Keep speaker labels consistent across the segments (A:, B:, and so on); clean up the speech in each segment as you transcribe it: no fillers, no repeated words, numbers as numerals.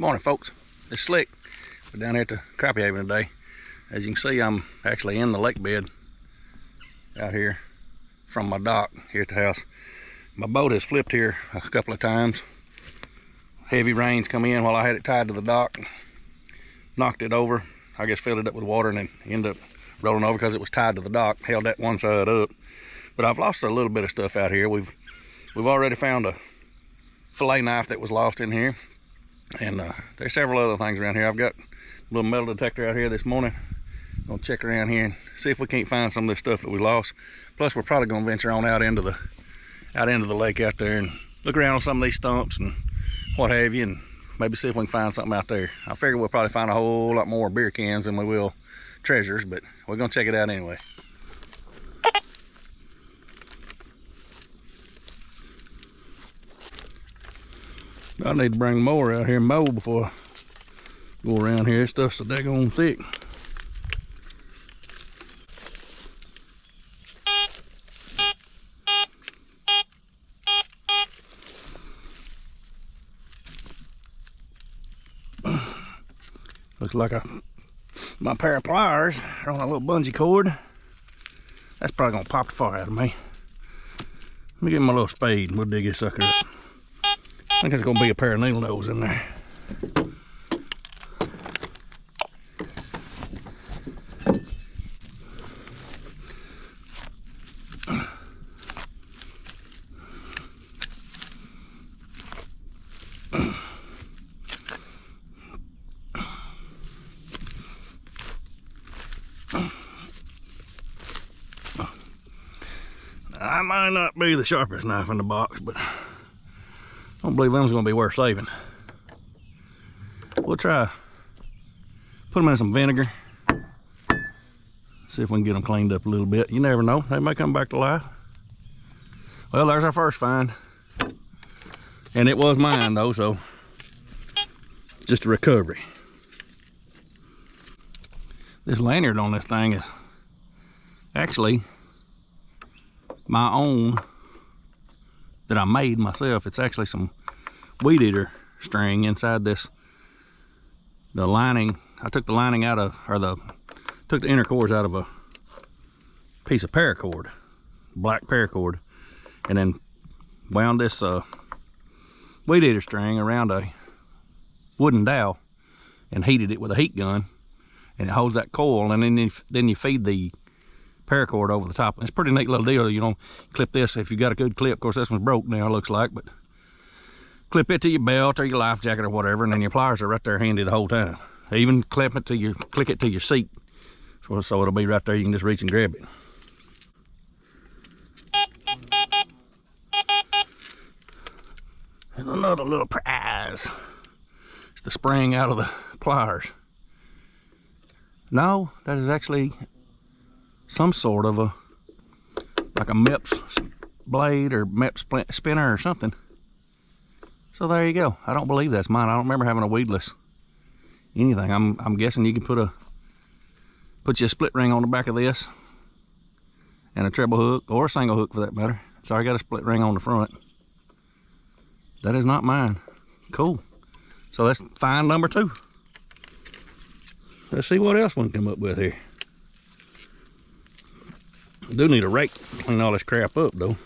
A: Morning, folks. It's Slick. We're down here at the Crappie Haven today. As you can see, I'm actually in the lake bed out here from my dock here at the house. My boat has flipped here a couple of times. Heavy rains come in while I had it tied to the dock, knocked it over. I guess filled it up with water and then ended up rolling over because it was tied to the dock, held that one side up. But I've lost a little bit of stuff out here. We've already found a fillet knife that was lost in here. And there's several other things around here. I've got a little metal detector out here this morning. I'm gonna check around here and see if we can't find some of this stuff that we lost. Plus, we're probably gonna venture on out into the lake out there and look around on some of these stumps and what have you, and maybe see if we can find something out there. I figure we'll probably find a whole lot more beer cans than we will treasures, but we're gonna check it out anyway. I need to bring the mower out here and mow before I go around here. This stuff's so daggone thick. Looks like my pair of pliers are on a little bungee cord. That's probably gonna pop the fire out of me. Let me get my little spade and we'll dig this sucker up. I think there's gonna be a pair of needle nose in there. I might not be the sharpest knife in the box, but I don't believe them's gonna be worth saving. We'll try put them in some vinegar. See if we can get them cleaned up a little bit. You never know, they may come back to life. Well, there's our first find. And it was mine though, so just a recovery. This lanyard on this thing is actually my own that I made myself. It's actually some weed eater string inside this. The lining, I took the lining out of, took the inner cores out of a piece of paracord, black paracord, and then wound this weed eater string around a wooden dowel and heated it with a heat gun, and it holds that coil, and then you feed the paracord over the top. It's a pretty neat little deal. You know, clip this if you got a good clip. Of course, this one's broke now, it looks like, but clip it to your belt or your life jacket or whatever, and then your pliers are right there handy the whole time. Even clip it to your, click it to your seat, so it'll be right there. You can just reach and grab it. And another little prize. It's the spring out of the pliers. No, that is actually some sort of like a Mepps blade or Mepps spinner or something. So there you go. I don't believe that's mine. I don't remember having a weedless anything. I'm guessing you can put you a split ring on the back of this and a treble hook or a single hook for that matter. So I got a split ring on the front. That is not mine. Cool. So that's find number 2. Let's see what else we can come up with here. I do need a rake to clean all this crap up though.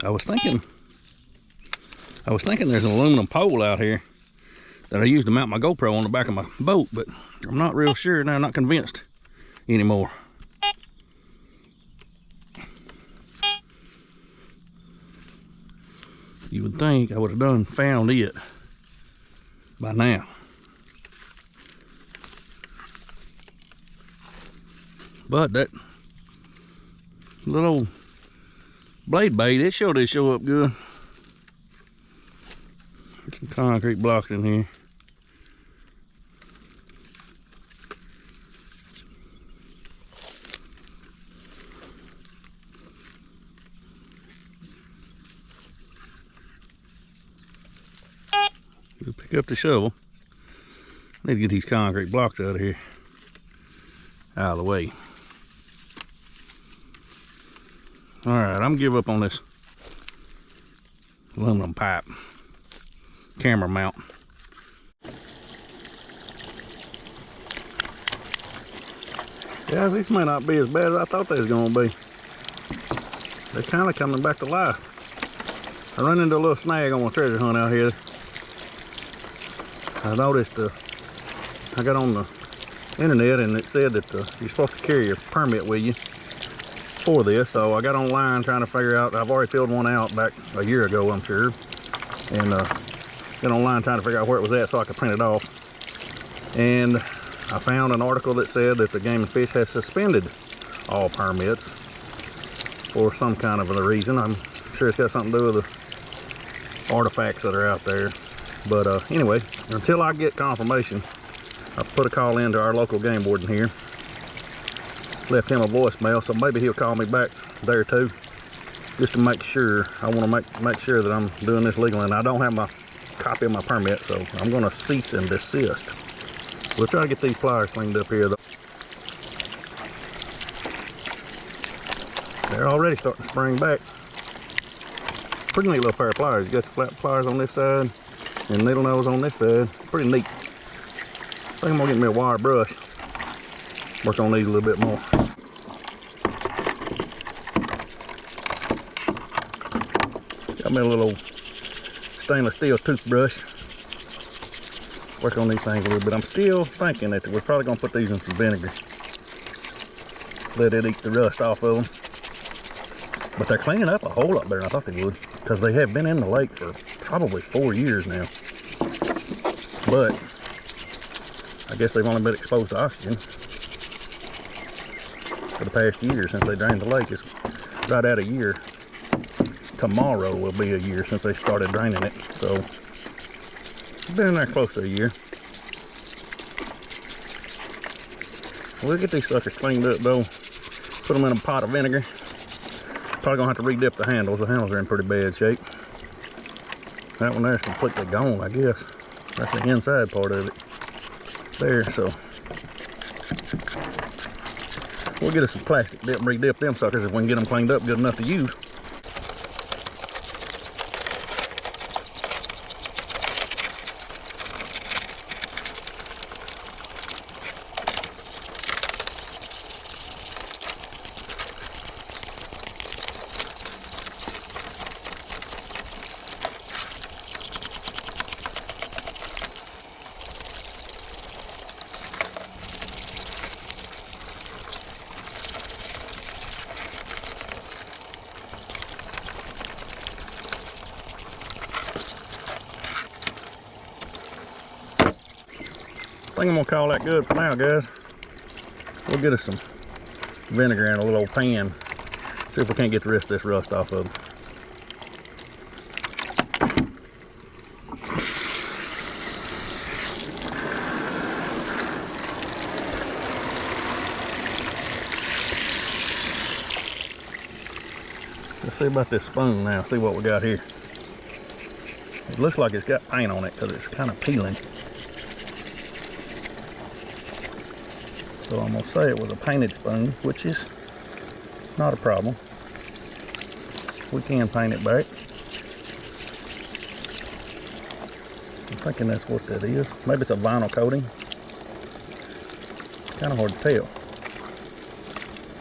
A: I was thinking there's an aluminum pole out here that I used to mount my GoPro on the back of my boat, but I'm not real sure now, I'm not convinced anymore. You would think I would have found it by now. But that little blade bait, it sure did show up good. There's some concrete blocks in here. We'll pick up the shovel. I need to get these concrete blocks out of here, out of the way. All right, I'm give up on this aluminum pipe camera mount. Yeah, these may not be as bad as I thought they was gonna be. They're kind of coming back to life. I run into a little snag on my treasure hunt out here. I noticed, I got on the internet and it said that you're supposed to carry your permit with you for this. So I got online trying to figure out, I've already filled one out back a year ago, I'm sure. And got online trying to figure out where it was at so I could print it off. And I found an article that said that the Game and Fish has suspended all permits for some kind of a reason. I'm sure it's got something to do with the artifacts that are out there. But anyway, until I get confirmation, I put a call into our local game warden here. Left him a voicemail, so maybe he'll call me back there too, just to make sure. I want to make sure that I'm doing this legally, and I don't have my copy of my permit, so I'm going to cease and desist. We'll try to get these pliers cleaned up here, though. They're already starting to spring back. Pretty neat little pair of pliers. You got the flat pliers on this side and needle nose on this side. Pretty neat. I think I'm gonna get me a wire brush. Work on these a little bit more. Got me a little stainless steel toothbrush. Work on these things a little bit. I'm still thinking that we're probably gonna put these in some vinegar. Let it eat the rust off of them. But they're cleaning up a whole lot better than I thought they would, because they have been in the lake for probably 4 years now. But I guess they've only been exposed to oxygen for the past year since they drained the lake. It's right at a year. Tomorrow will be a year since they started draining it. So it's been in there close to a year. We'll get these suckers cleaned up though. Put them in a pot of vinegar. Probably gonna have to re-dip the handles. The handles are in pretty bad shape. That one there's completely gone, I guess. That's the inside part of it. There, so we'll get us some plastic dip and re-dip them suckers if we can get them cleaned up good enough to use. I think I'm gonna call that good for now, guys. We'll get us some vinegar in a little old pan. See if we can't get the rest of this rust off of it. Let's see about this spoon now. See what we got here. It looks like it's got paint on it because it's kind of peeling. So I'm going to say it was a painted spoon, which is not a problem. We can paint it back. I'm thinking that's what that is. Maybe it's a vinyl coating. It's kind of hard to tell.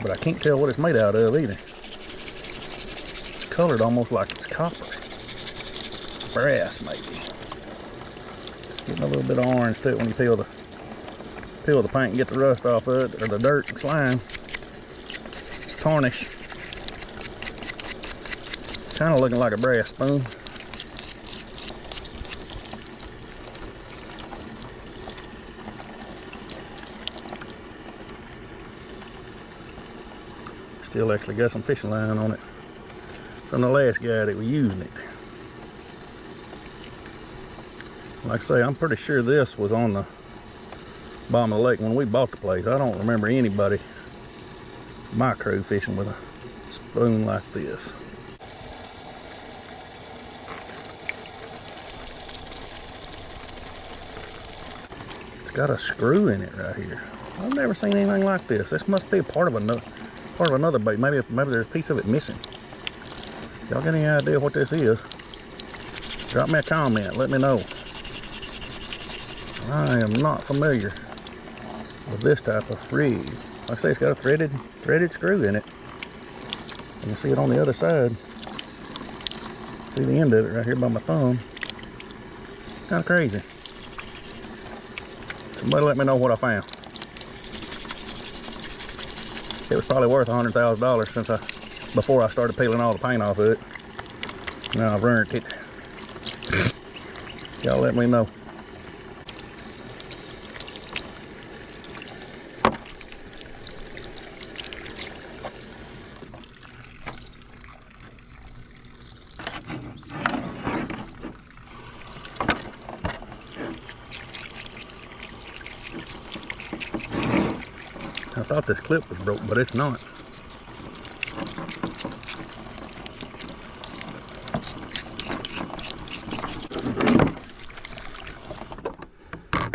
A: But I can't tell what it's made out of either. It's colored almost like it's copper. Brass, maybe. Getting a little bit of orange to it when you peel the paint and get the rust off of it, or the dirt and slime. It's tarnish. Kind of looking like a brass spoon. Still actually got some fishing line on it from the last guy that was using it. Like I say, I'm pretty sure this was on the bottom of the lake when we bought the place. I don't remember anybody, my crew, fishing with a spoon like this. It's got a screw in it right here. I've never seen anything like this. This must be a part of another bait. Maybe there's a piece of it missing. Y'all got any idea what this is? Drop me a comment, let me know. I am not familiar with this type of rig. Like I say, it's got a threaded screw in it. You can see it on the other side. See the end of it right here by my thumb. Kind of crazy. Somebody let me know what I found. It was probably worth $100,000 before I started peeling all the paint off of it. Now I've earned it. Y'all let me know. I thought this clip was broke, but it's not.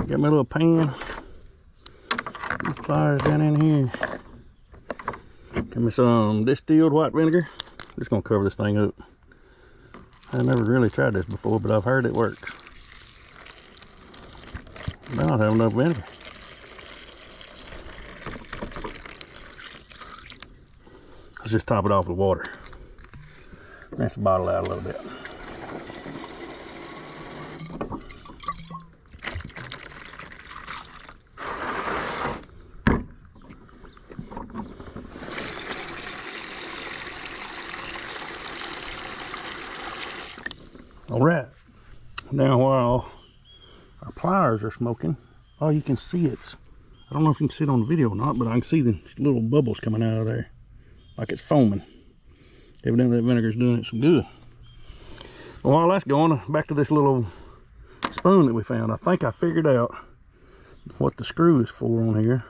A: Got my little pan. These pliers down in here. Got me some distilled white vinegar. Just gonna cover this thing up. I've never really tried this before, but I've heard it works. I don't have enough vinegar. Let's just top it off with water. Rinse the bottle out a little bit. All right, now while our pliers are smoking, oh, you can see it's, I don't know if you can see it on the video or not, but I can see the little bubbles coming out of there, like it's foaming. Evidently that vinegar's doing it some good. Well, while that's going, back to this little spoon that we found. I think I figured out what the screw is for on here.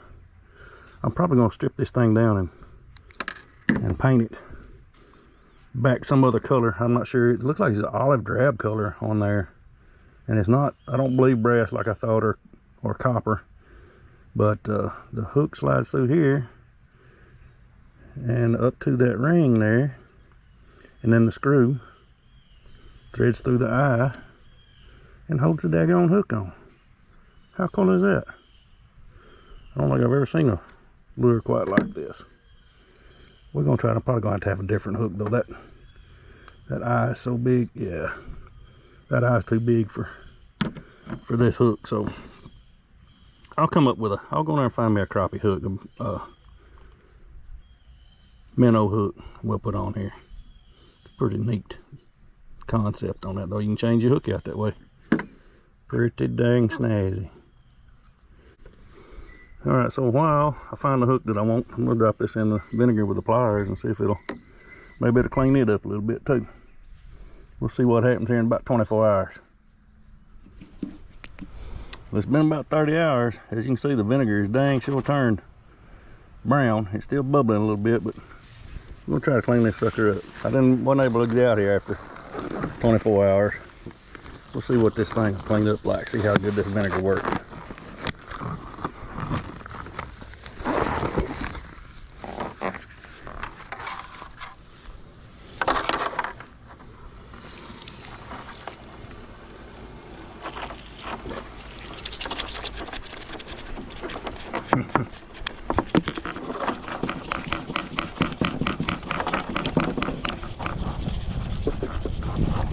A: I'm probably gonna strip this thing down and paint it back some other color. I'm not sure. It looks like it's an olive drab color on there, and it's not, I don't believe, brass like I thought, or copper, but the hook slides through here and up to that ring there, and then the screw threads through the eye and holds the daggone hook on. How cool is that? I don't think I've ever seen a lure quite like this. We're gonna try to, probably gonna have a different hook though. That eye is so big. Yeah, that eye's too big for this hook. So I'll come up with I'll go there and find me a crappie hook, minnow hook we'll put on here. It's a pretty neat concept on that though. You can change your hook out that way. Pretty dang snazzy. All right, so while I find the hook that I want, I'm gonna drop this in the vinegar with the pliers and see if maybe it'll clean it up a little bit too. We'll see what happens here in about 24 hours. Well, it's been about 30 hours. As you can see, the vinegar is dang sure turned brown. It's still bubbling a little bit, but I'm gonna try to clean this sucker up. I wasn't able to get out here after 24 hours. We'll see what this thing cleaned up like, see how good this vinegar works.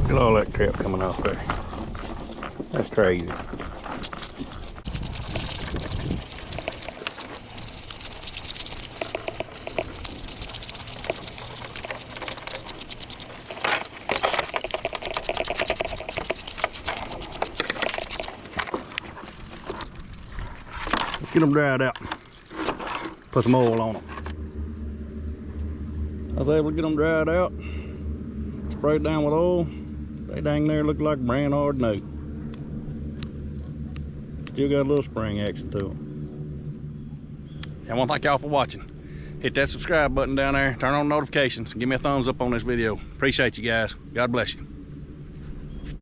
A: Look at all that crap coming off there. That's crazy. Let's get them dried out. Put some oil on them. I was able to get them dried out. Sprayed down with oil. They dang near look like brand hard note. Still got a little spring action to them. I want to thank y'all for watching. Hit that subscribe button down there. Turn on notifications. Give me a thumbs up on this video. Appreciate you guys. God bless you.